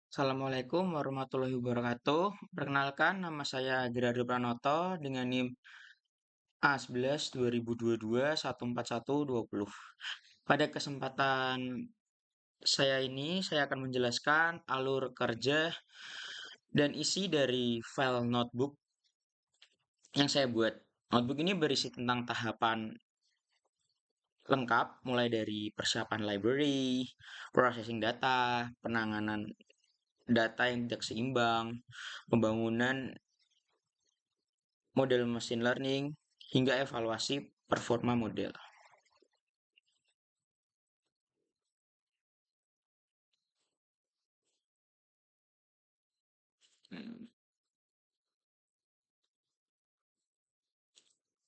Assalamualaikum warahmatullahi wabarakatuh. Perkenalkan, nama saya Gerardo Pranoto dengan NIM A11 2022 14120. Pada kesempatan saya ini, saya akan menjelaskan alur kerja dan isi dari file notebook yang saya buat. Notebook ini berisi tentang tahapan lengkap, mulai dari persiapan library, processing data, penanganan data yang tidak seimbang, pembangunan model machine learning, hingga evaluasi performa model. Hmm.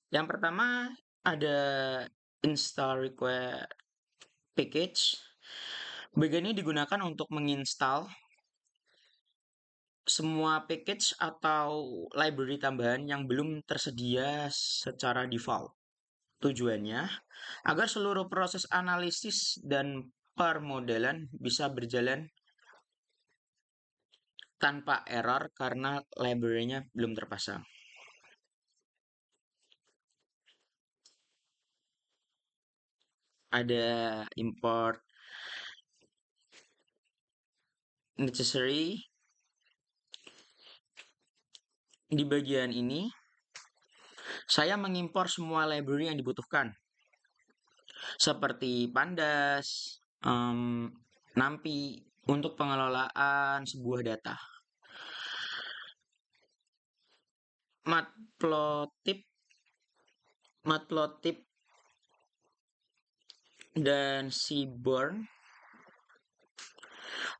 Yang pertama ada install require package. Bagian ini digunakan untuk menginstal semua package atau library tambahan yang belum tersedia secara default. Tujuannya agar seluruh proses analisis dan permodelan bisa berjalan tanpa error karena library-nya belum terpasang. Ada import necessary. Di bagian ini, saya mengimpor semua library yang dibutuhkan, seperti Pandas, NumPy, untuk pengelolaan sebuah data. Matplotlib, Matplotlib dan Seaborn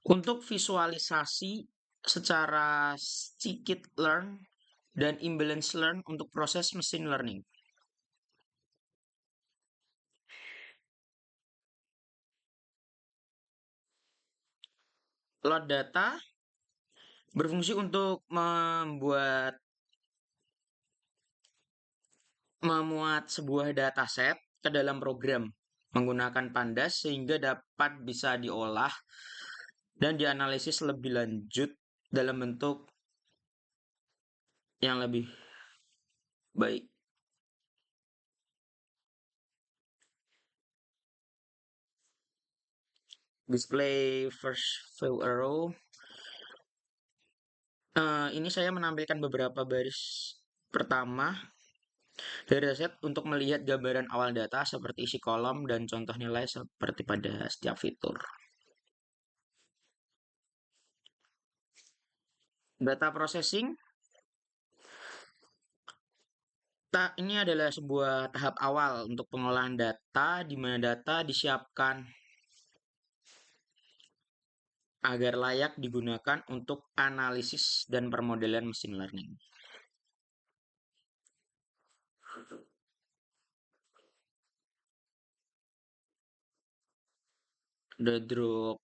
untuk visualisasi secara scikit-learn dan imbalance learn untuk proses machine learning. Load data berfungsi untuk memuat sebuah dataset ke dalam program menggunakan Pandas sehingga dapat bisa diolah dan dianalisis lebih lanjut dalam bentuk yang lebih baik. Display first view arrow. Ini saya menampilkan beberapa baris pertama dari dataset untuk melihat gambaran awal data seperti isi kolom dan contoh nilai seperti pada setiap fitur. Data processing. Ini adalah sebuah tahap awal untuk pengolahan data di mana data disiapkan agar layak digunakan untuk analisis dan permodelan machine learning. The drop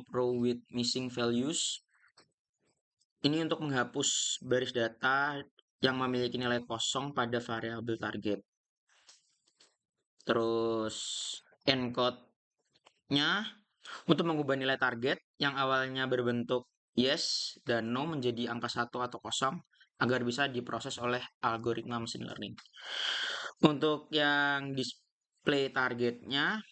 row with missing values. Ini untuk menghapus baris data yang memiliki nilai kosong pada variabel target. Terus encode-nya untuk mengubah nilai target yang awalnya berbentuk yes dan no menjadi angka 1 atau kosong agar bisa diproses oleh algoritma machine learning. Untuk yang display targetnya,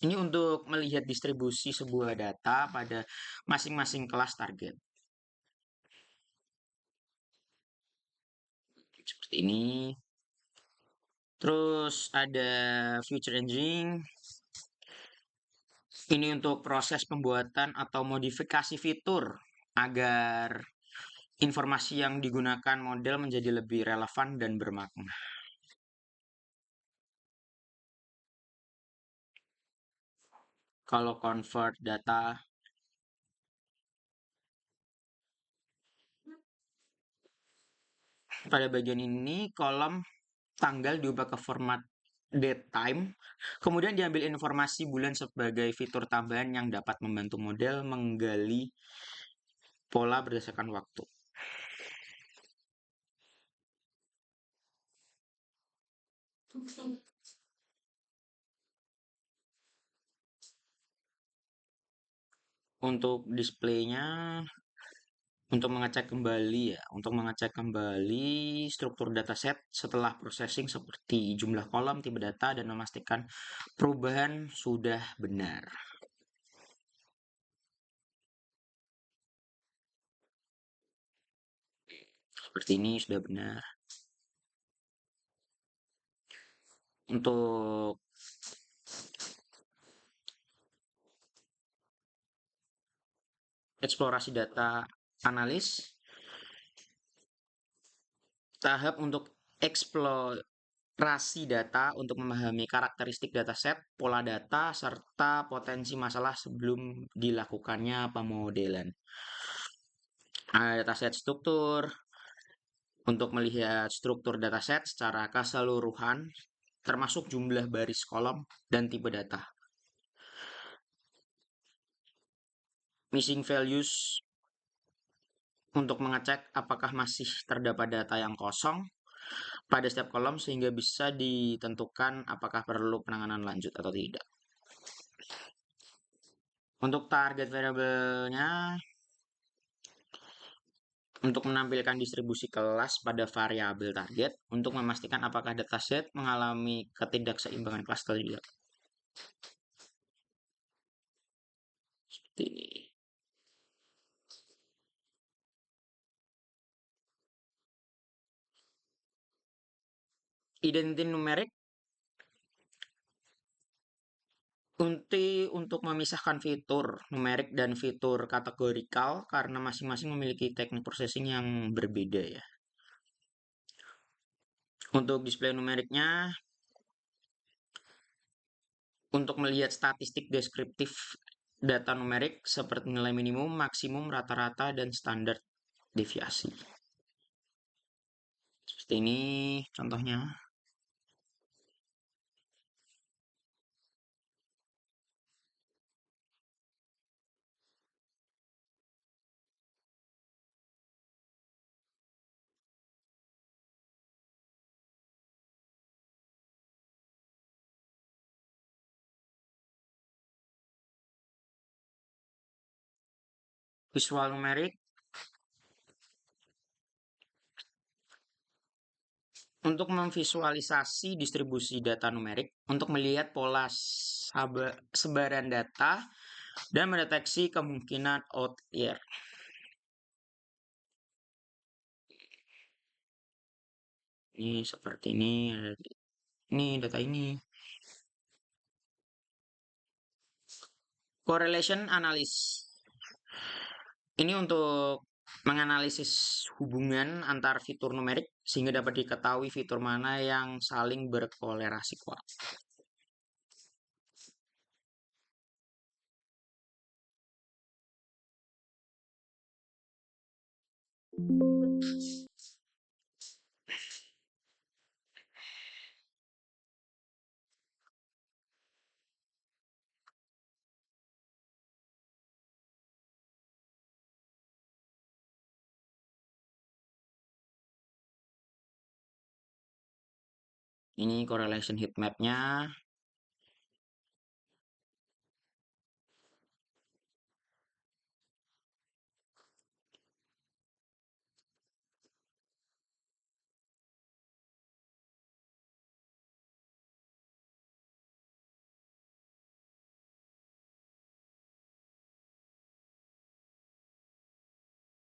ini untuk melihat distribusi sebuah data pada masing-masing kelas target. Seperti ini. Terus ada future engineering. Ini untuk proses pembuatan atau modifikasi fitur agar informasi yang digunakan model menjadi lebih relevan dan bermakna. Kalau convert data, pada bagian ini kolom tanggal diubah ke format date time, kemudian diambil informasi bulan sebagai fitur tambahan yang dapat membantu model menggali pola berdasarkan waktu. Untuk displaynya, untuk mengecek kembali struktur dataset setelah processing seperti jumlah kolom, tipe data, dan memastikan perubahan sudah benar. Seperti ini sudah benar. Untuk eksplorasi data analis, tahap untuk eksplorasi data untuk memahami karakteristik dataset, pola data, serta potensi masalah sebelum dilakukannya pemodelan. Dataset struktur, untuk melihat struktur dataset secara keseluruhan, termasuk jumlah baris kolom dan tipe data. Missing values, untuk mengecek apakah masih terdapat data yang kosong pada setiap kolom sehingga bisa ditentukan apakah perlu penanganan lanjut atau tidak. Untuk target variabelnya, untuk menampilkan distribusi kelas pada variabel target untuk memastikan apakah dataset mengalami ketidakseimbangan kelas atau tidak. Seperti ini. Identity numerik untuk memisahkan fitur numerik dan fitur kategorikal karena masing-masing memiliki teknik processing yang berbeda ya. Untuk display numeriknya, untuk melihat statistik deskriptif data numerik seperti nilai minimum, maksimum, rata-rata, dan standar deviasi. Seperti ini contohnya. Visual numerik, untuk memvisualisasi distribusi data numerik, untuk melihat pola sebaran data dan mendeteksi kemungkinan outlier. Ini seperti ini data ini. Correlation analysis. Ini untuk menganalisis hubungan antar fitur numerik sehingga dapat diketahui fitur mana yang saling berkorelasi kuat. Ini correlation heat map-nya.